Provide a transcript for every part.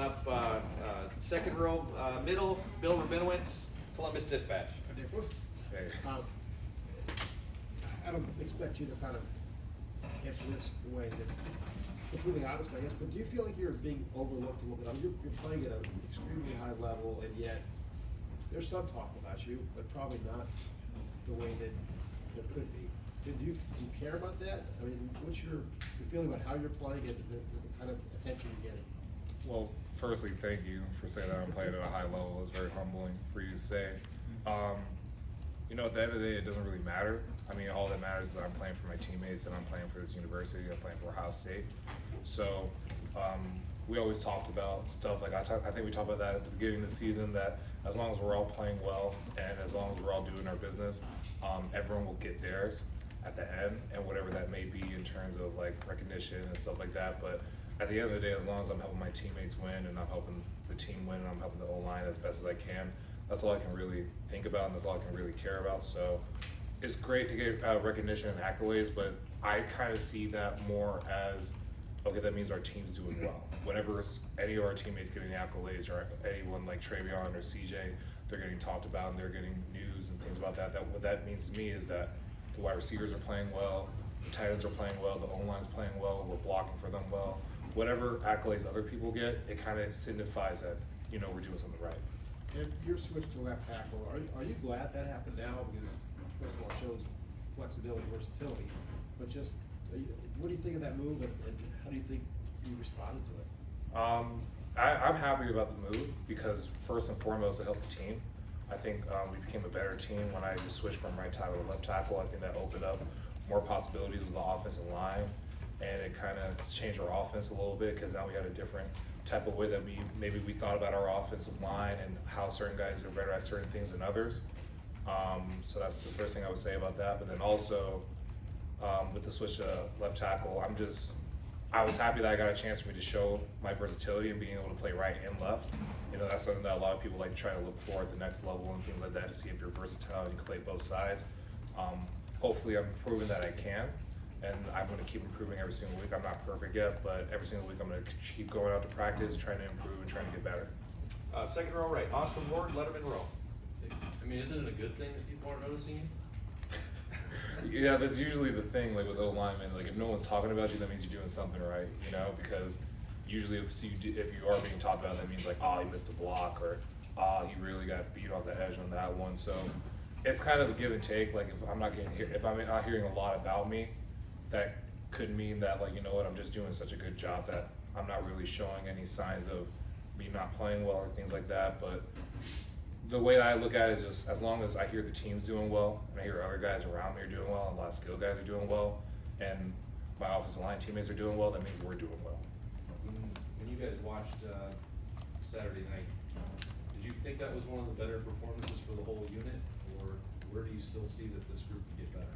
up second row middle, Bill Rabinowitz, Columbus Dispatch. Nicholas? Hey. I don't expect you to kind of answer this the way that, completely honest, I guess, but do you feel like you're being overlooked a little bit? I mean, you're playing at an extremely high level, and yet there's some talk about you, but probably not the way that there could be. Do you care about that? I mean, what's your feeling about how you're playing and the kind of attention you're getting? Well, firstly, thank you for saying that I'm playing at a high level. It's very humbling for you to say. You know, at the end of the day, it doesn't really matter. I mean, all that matters is that I'm playing for my teammates and I'm playing for this university. I'm playing for Ohio State. So we always talked about stuff like I think we talked about that at the beginning of the season, that as long as we're all playing well and as long as we're all doing our business, everyone will get theirs at the end, and whatever that may be in terms of like recognition and stuff like that. But at the end of the day, as long as I'm helping my teammates win and I'm helping the team win and I'm helping the O-line as best as I can, that's all I can really think about and that's all I can really care about. So it's great to get recognition and accolades, but I kind of see that more as, okay, that means our team's doing well. Whenever any of our teammates getting accolades, or anyone like Travion or CJ, they're getting talked about and they're getting news and things about that, what that means to me is that the wide receivers are playing well, the tight ends are playing well, the O-line's playing well, we're blocking for them well. Whatever accolades other people get, it kind of signifies that, you know, we're doing something right. And your switch to left tackle, are you glad that happened now? Because first of all, it shows flexibility, versatility, but just, what do you think of that move, and how do you think you responded to it? I'm happy about the move because first and foremost, it helped the team. I think we became a better team when I switched from right tackle to left tackle. I think that opened up more possibilities with the offensive line, and it kind of changed our offense a little bit because now we had a different type of way that maybe we thought about our offensive line and how certain guys are better at certain things than others. So that's the first thing I would say about that. But then also with the switch to left tackle, I was happy that I got a chance for me to show my versatility and being able to play right and left. You know, that's something that a lot of people like to try to look for at the next level and things like that, to see if you're versatile and you can play both sides. Hopefully I'm proving that I can, and I'm going to keep improving every single week. I'm not perfect yet, but every single week I'm going to keep going out to practice, trying to improve and trying to get better. Second row right, Austin Ward, Letterman row. I mean, isn't it a good thing that people are noticing you? Yeah, that's usually the thing, like with O-linemen, like if no one's talking about you, that means you're doing something right, you know, because usually if you are being talked about, that means like, oh, he missed a block, or oh, he really got beat off the edge on that one. So it's kind of a give and take. Like if I'm not hearing a lot about me, that could mean that, like, you know what, I'm just doing such a good job that I'm not really showing any signs of me not playing well or things like that. But the way that I look at it is just as long as I hear the team's doing well and I hear other guys around me are doing well and a lot of skilled guys are doing well and my offensive line teammates are doing well, that means we're doing well. When you guys watched Saturday night, did you think that was one of the better performances for the whole unit, or where do you still see that this group can get better?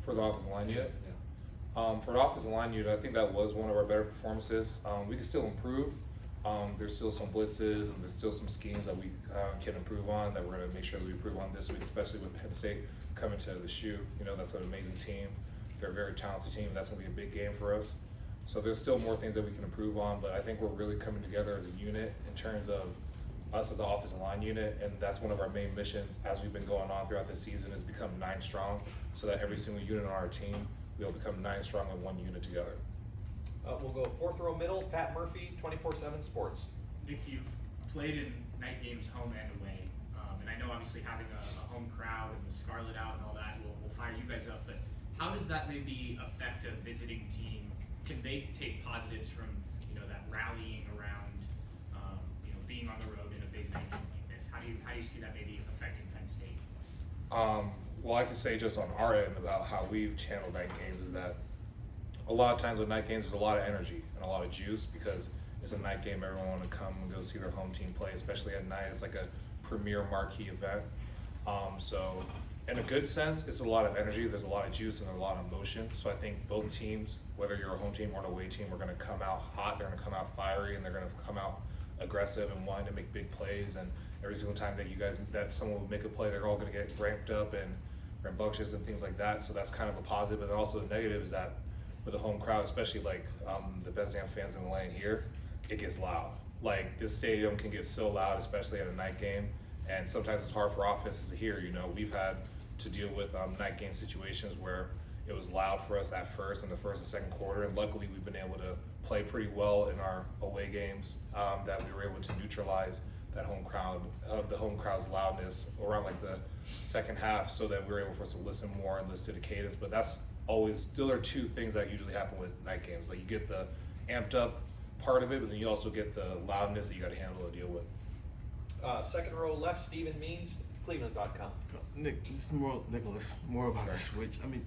For the offensive line unit? Yeah. For the offensive line unit, I think that was one of our better performances. We can still improve. There's still some blitzes and there's still some schemes that we can improve on, that we're going to make sure that we improve on this week, especially with Penn State coming to the shoe. You know, that's an amazing team. They're a very talented team. That's going to be a big game for us. So there's still more things that we can improve on, but I think we're really coming together as a unit in terms of us as the offensive line unit, and that's one of our main missions as we've been going on throughout this season, is become 9 strong, so that every single unit on our team will become 9 strong in one unit together. We'll go fourth row middle, Pat Murphy, 24/7 Sports. Nick, you've played in night games home and away, and I know obviously having a home crowd and the Scarlet out and all that will fire you guys up, but how does that maybe affect a visiting team? Can they take positives from, you know, that rallying around, you know, being on the road in a big night game like this? How do you see that maybe affecting Penn State? Well, I can say just on our end about how we've handled night games is that a lot of times with night games, there's a lot of energy and a lot of juice because it's a night game. Everyone wants to come and go see their home team play, especially at night. It's like a premier marquee event. So in a good sense, it's a lot of energy. There's a lot of juice and a lot of emotion. So I think both teams, whether you're a home team or an away team, are going to come out hot. They're going to come out fiery, and they're going to come out aggressive and wanting to make big plays. And every single time that someone would make a play, they're all going to get ramped up and rambunctious and things like that. So that's kind of a positive. But also the negative is that with a home crowd, especially like the Best Damn fans in the lane here, it gets loud. like this stadium can get so loud, especially at a night game, and sometimes it's hard for offenses to hear. You know, we've had to deal with night game situations where it was loud for us at first in the first and second quarter, and luckily we've been able to play pretty well in our away games, that we were able to neutralize that home crowd, the home crowd's loudness around like the second half, so that we were able for us to listen more and listen to the cadence. But that's always, still are two things that usually happen with night games. Like you get the amped up part of it, but then you also get the loudness that you got to handle and deal with. Second row left, Steven Means, Cleveland.com. Nick, just more, Nicholas, more about the switch. I mean,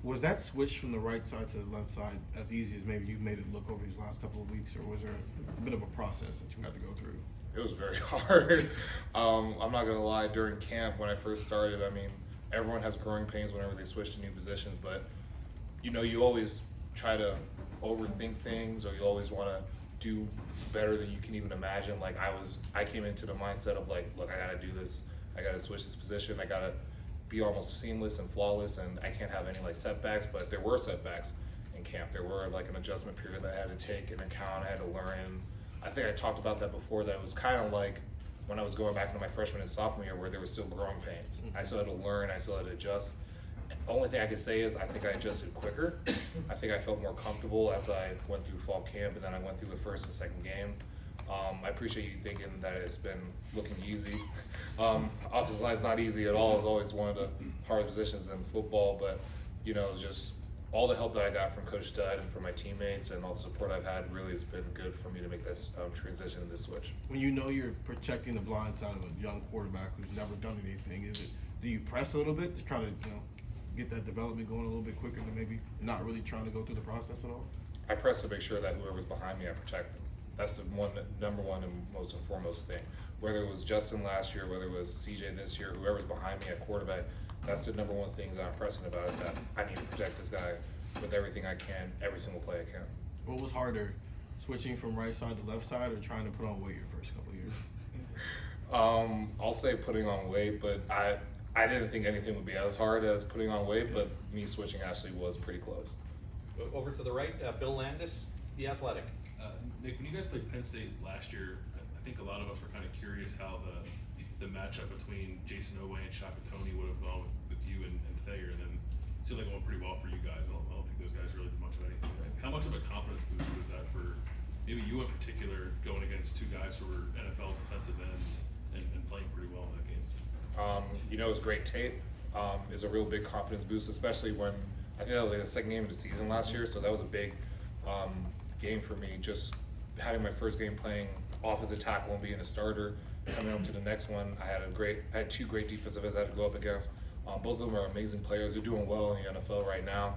was that switch from the right side to the left side as easy as maybe you made it look over these last couple of weeks, or was there a bit of a process that you had to go through? It was very hard. I'm not gonna lie, during camp when I first started, I mean, everyone has growing pains whenever they switch to new positions, but you know, you always try to overthink things, or you always wanna do better than you can even imagine. Like I came into the mindset of like, look, I gotta do this, I gotta switch this position, I gotta be almost seamless and flawless, and I can't have any like setbacks. But there were setbacks in camp. There were like an adjustment period that I had to take into account, I had to learn. And I think I talked about that before, that it was kind of like when I was going back into my freshman and sophomore year where there were still growing pains. I still had to learn, I still had to adjust. The only thing I could say is I think I adjusted quicker. I think I felt more comfortable as I went through fall camp, and then I went through the first and second game. I appreciate you thinking that it's been looking easy. Offensive line's not easy at all. It's always one of the hardest positions in football, but you know, just all the help that I got from Coach Stud and from my teammates and all the support I've had really has been good for me to make this transition and this switch. When you know you're protecting the blind side of a young quarterback who's never done anything, do you press a little bit to try to, you know, get that development going a little bit quicker than maybe not really trying to go through the process at all? I press to make sure that whoever's behind me, I protect them. That's the number one and most and foremost thing. Whether it was Justin last year, whether it was CJ this year, whoever's behind me at quarterback, that's the number one thing that I'm pressing about, is that I need to protect this guy with everything I can, every single play I can. What was harder, switching from right side to left side, or trying to put on weight your first couple of years? I'll say putting on weight, but I didn't think anything would be as hard as putting on weight, but me switching actually was pretty close. Over to the right, Bill Landis, The Athletic. Nick, when you guys played Penn State last year, I think a lot of us were kind of curious how the matchup between Jason Oweh and Shaka Tony would have gone with you and Thayer, and then it seemed like it went pretty well for you guys. I don't think those guys really did much of anything. How much of a confidence boost was that for maybe you in particular, going against two guys who were NFL defensive ends and playing pretty well in that game? You know, it's great tape. It's a real big confidence boost, especially when I think that was like the second game of the season last year, so that was a big game for me. Just having my first game playing offensive tackle and being a starter, coming up to the next one, I had two great defensive ends I had to go up against. Both of them are amazing players. They're doing well in the NFL right now,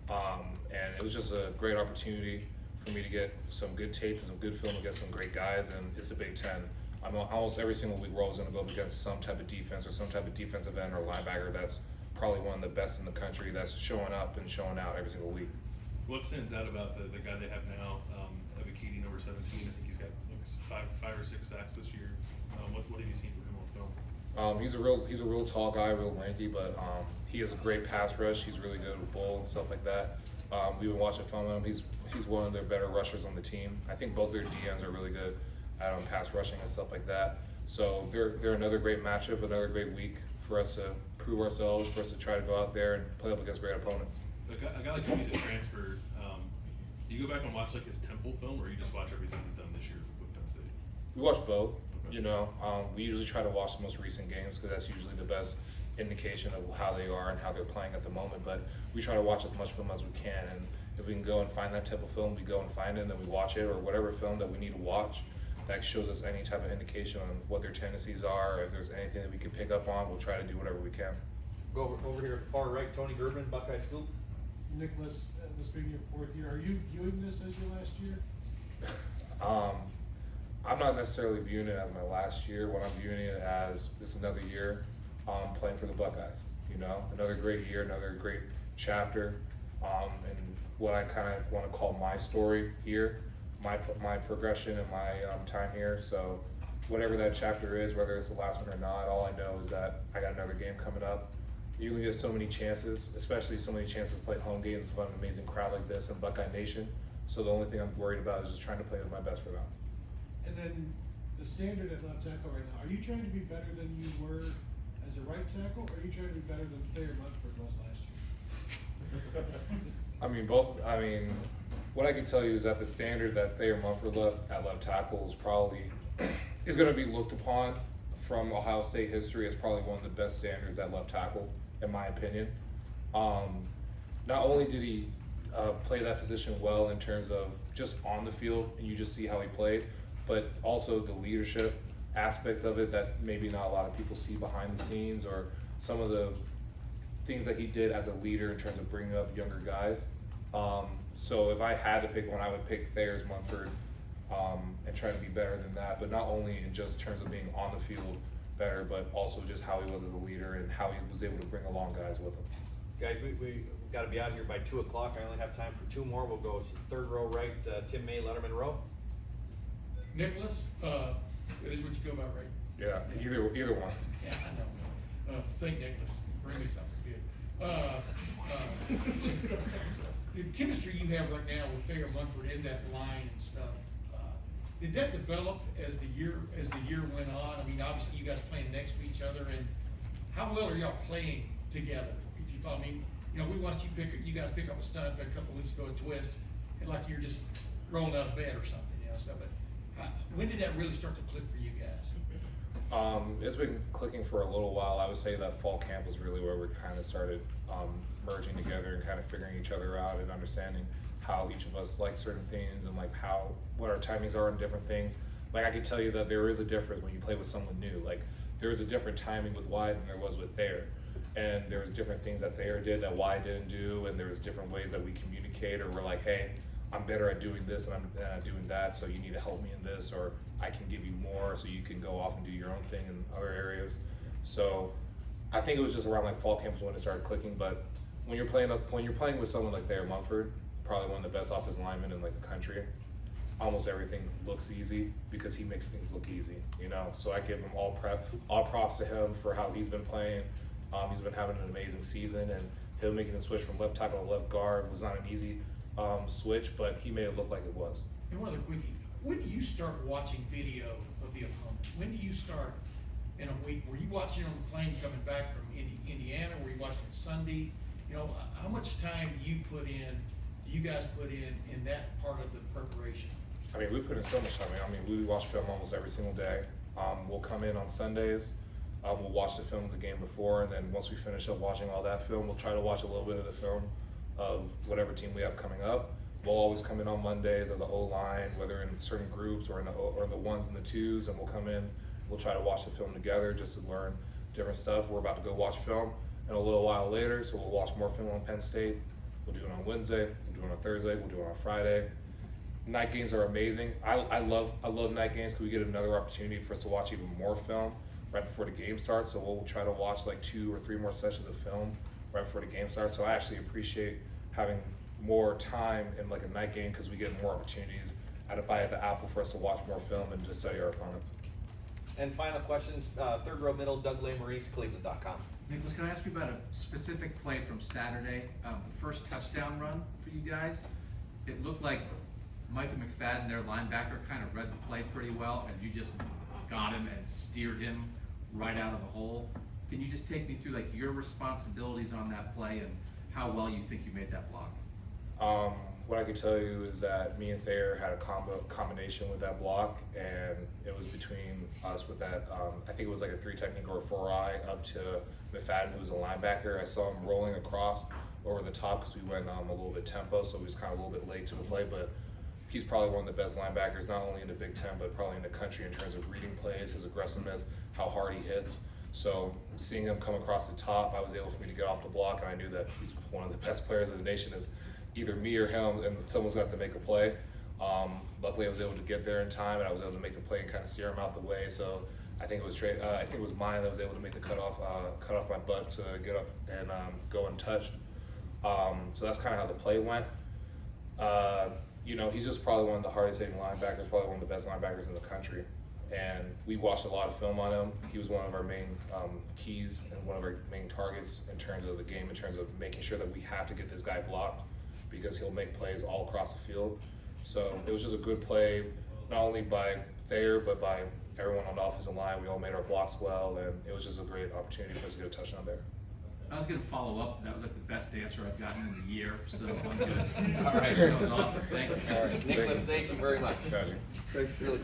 and it was just a great opportunity for me to get some good tape and some good film against some great guys. And it's the Big Ten. Almost every single week we're always going to go up against some type of defense or some type of defensive end or linebacker that's probably one of the best in the country, that's showing up and showing out every single week. What stands out about the guy they have now, Evan Keating, number 17? I think he's got five or six sacks this year. What have you seen from him on film? He's a real tall guy, real lanky, but he has a great pass rush. He's really good with bull and stuff like that. We've been watching film of him. He's one of their better rushers on the team. I think both their DNs are really good at pass rushing and stuff like that. So they're another great matchup, another great week for us to prove ourselves, for us to try to go out there and play up against great opponents. A guy like him, he's a transfer. Do you go back and watch like his Temple film, or you just watch everything he's done this year with Penn State? We watch both. You know, we usually try to watch the most recent games because that's usually the best indication of how they are and how they're playing at the moment. But we try to watch as much film as we can, and if we can go and find that type of film, we go and find it, and then we watch it, or whatever film that we need to watch that shows us any type of indication on what their tendencies are. If there's anything that we can pick up on, we'll try to do whatever we can. Go over here to the far right, Tony Gerben, Buckeye Scoop. Nicholas, this being your fourth year, are you viewing this as your last year? I'm not necessarily viewing it as my last year. What I'm viewing it as, this is another year playing for the Buckeyes. You know, another great year, another great chapter, and what I kind of want to call my story here, my progression and my time here. So whatever that chapter is, whether it's the last one or not, all I know is that I got another game coming up. You only get so many chances, especially so many chances to play home games in front of an amazing crowd like this in Buckeye Nation. So the only thing I'm worried about is just trying to play with my best for them. And then the standard at left tackle right now, are you trying to be better than you were as a right tackle, or are you trying to be better than Thayer Munford was last year? I mean, both. I mean, what I can tell you is that the standard that Thayer Munford left at left tackle is probably is going to be looked upon from Ohio State history as probably one of the best standards at left tackle, in my opinion. Not only did he play that position well in terms of just on the field, and you just see how he played, but also the leadership aspect of it that maybe not a lot of people see behind the scenes, or some of the things that he did as a leader in terms of bringing up younger guys. So if I had to pick one, I would pick Thayer's Munford and try to be better than that, but not only in just terms of being on the field better, but also just how he was as a leader and how he was able to bring along guys with him. Guys, we gotta be out of here by 2 o'clock. I only have time for 2 more. We'll go third row right, Tim May, Letterman row. Nicholas, it is what you go about, right? Yeah, either one. Yeah, I know. St. Nicholas, bring me something good. The chemistry you have right now with Thayer Munford in that line and stuff, did that develop as the year went on? I mean, obviously you guys playing next to each other, and how well are y'all playing together? If you follow me, you know, we watched you guys pick up a stunt a couple weeks ago, a twist, and like you're just rolling out of bed or something, you know, stuff. But when did that really start to click for you guys? It's been clicking for a little while. I would say that fall camp was really where we kind of started merging together and kind of figuring each other out and understanding how each of us like certain things and like what our timings are on different things. Like I can tell you that there is a difference when you play with someone new. Like there was a different timing with Wyatt than there was with Thayer. And there was different things that Thayer did that Wyatt didn't do, and there was different ways that we communicate, or we're like, hey, I'm better at doing this and I'm doing that, so you need to help me in this, or I can give you more so you can go off and do your own thing in other areas. So I think it was just around like fall camp was when it started clicking. But when you're playing with someone like Thayer Munford, probably one of the best offensive linemen in like the country, almost everything looks easy because he makes things look easy, you know. So I give him all props to him for how he's been playing. He's been having an amazing season, and him making the switch from left tackle to left guard was not an easy switch, but he made it look like it was. And one other quickie, when do you start watching video of the opponent? When do you start in a week? Were you watching on the plane coming back from Indiana? Were you watching it Sunday? You know, how much time do you guys put in that part of the preparation? I mean, we put in so much time. I mean, we watch film almost every single day. We'll come in on Sundays. We'll watch the film of the game before, and then once we finish up watching all that film, we'll try to watch a little bit of the film of whatever team we have coming up. We'll always come in on Mondays as an O-line, whether in certain groups or in the ones and the twos, and we'll come in, we'll try to watch the film together just to learn different stuff. We're about to go watch film in a little while later, so we'll watch more film on Penn State. We'll do it on Wednesday, we'll do it on Thursday, we'll do it on Friday. Night games are amazing. I love night games because we get another opportunity for us to watch even more film right before the game starts. So we'll try to watch like 2 or 3 more sessions of film right before the game starts. So I actually appreciate having more time in like a night game because we get more opportunities at a bite at the apple for us to watch more film and just study our opponents. And final questions, third row middle, Doug Lesmerises, Cleveland.com. Nicholas, can I ask you about a specific play from Saturday? The first touchdown run for you guys. It looked like Micah McFadden, their linebacker, kind of read the play pretty well, and you just got him and steered him right out of the hole. Can you just take me through like your responsibilities on that play and how well you think you made that block? What I can tell you is that me and Thayer had a combination with that block, and it was between us with that. I think it was like a 3 technique or a 4-eye up to McFadden, who was a linebacker. I saw him rolling across over the top because we went a little bit tempo, so he was kind of a little bit late to the play, but he's probably one of the best linebackers, not only in the Big Ten, but probably in the country in terms of reading plays, his aggressiveness, how hard he hits. So seeing him come across the top, I was able for me to get off the block, and I knew that he's one of the best players in the nation. Is either me or him, and someone's going to have to make a play. Luckily, I was able to get there in time, and I was able to make the play and kind of steer him out the way. So I think it was mine that was able to make the cut off my butt to get up and go untouched. So that's kind of how the play went. You know, he's just probably one of the hardest hitting linebackers, probably one of the best linebackers in the country. And we watched a lot of film on him. He was one of our main keys and one of our main targets in terms of the game, in terms of making sure that we have to get this guy blocked because he'll make plays all across the field. So it was just a good play, not only by Thayer, but by everyone on the offensive line. We all made our blocks well, and it was just a great opportunity for us to get a touchdown there. I was gonna follow up, that was like the best answer I've gotten in the year, so I'm good. All right. That was awesome, thank you. All right, Nicholas, thank you very much. Gotcha. Thanks, really